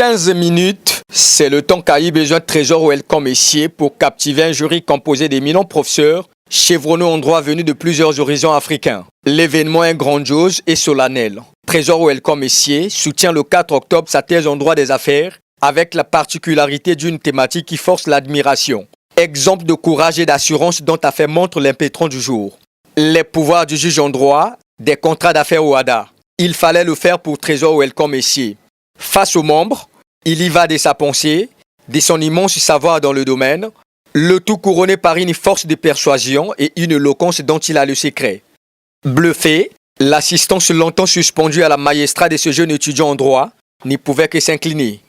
15 minutes, c'est le temps qu'a eu besoin de Trésor Welcome Messier pour captiver un jury composé d'éminents professeurs chevronnés en droit venus de plusieurs horizons africains. L'événement est grandiose et solennel. Trésor Welcome Messier soutient le 4 octobre sa thèse en droit des affaires avec la particularité d'une thématique qui force l'admiration. Exemple de courage et d'assurance dont a fait montre l'impétrant du jour. Les pouvoirs du juge en droit, des contrats d'affaires au HADA. Il fallait le faire pour Trésor Welcome Messier. Face aux membres, il y va de sa pensée, de son immense savoir dans le domaine, le tout couronné par une force de persuasion et une éloquence dont il a le secret. Bluffé, l'assistance longtemps suspendue à la magistrat de ce jeune étudiant en droit n'y pouvait que s'incliner.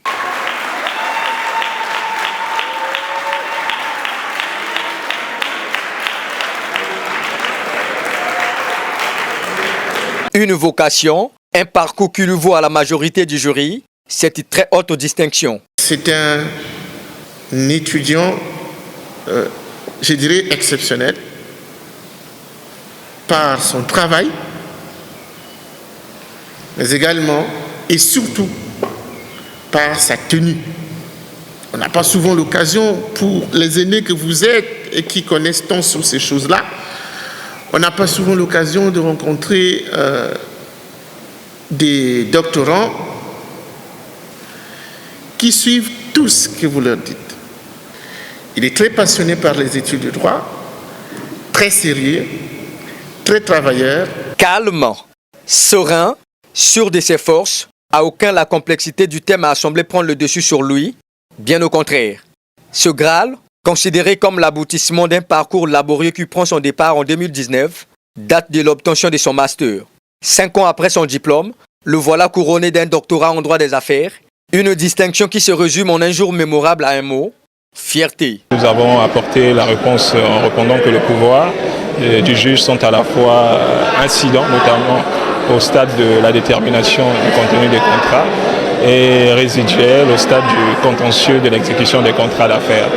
Une vocation, un parcours qui lui vaut à la majorité du jury, cette très haute distinction. C'est un étudiant, je dirais, exceptionnel par son travail, mais également et surtout par sa tenue. On n'a pas souvent l'occasion, pour les aînés que vous êtes et qui connaissent tant sur ces choses-là, on n'a pas souvent l'occasion de rencontrer des doctorants qui suivent tout ce que vous leur dites. Il est très passionné par les études de droit, très sérieux, très travailleur. Calme, serein, sûr de ses forces, à aucun la complexité du thème a semblé prendre le dessus sur lui, bien au contraire. Ce Graal, considéré comme l'aboutissement d'un parcours laborieux qui prend son départ en 2019, date de l'obtention de son master. 5 ans après son diplôme, le voilà couronné d'un doctorat en droit des affaires, une distinction qui se résume en un jour mémorable à un mot, fierté. Nous avons apporté la réponse en répondant que les pouvoirs du juge sont à la fois incidents, notamment au stade de la détermination du contenu des contrats, et résiduels au stade du contentieux de l'exécution des contrats d'affaires.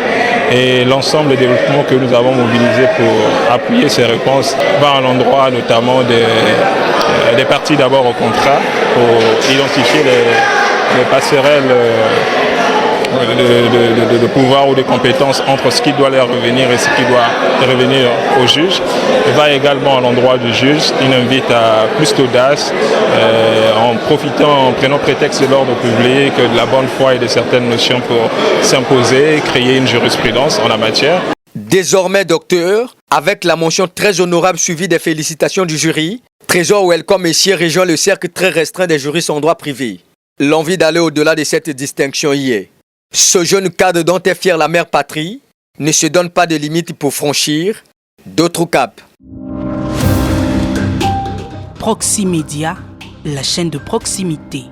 Et l'ensemble des développements que nous avons mobilisés pour appuyer ces réponses va à l'endroit notamment des parties d'abord au contrat pour identifier les passerelles de pouvoir ou de compétences entre ce qui doit leur revenir et ce qui doit revenir au juge. Il va également à l'endroit du juge. Il invite à plus d'audace en prenant prétexte de l'ordre public, de la bonne foi et de certaines notions pour s'imposer, créer une jurisprudence en la matière. Désormais docteur, avec la mention très honorable suivie des félicitations du jury, Trésor Welcome Messier rejoint le cercle très restreint des juristes en droit privé. L'envie d'aller au-delà de cette distinction y est. Ce jeune cadre dont est fière la mère patrie ne se donne pas de limites pour franchir d'autres caps. Proximédia, la chaîne de proximité.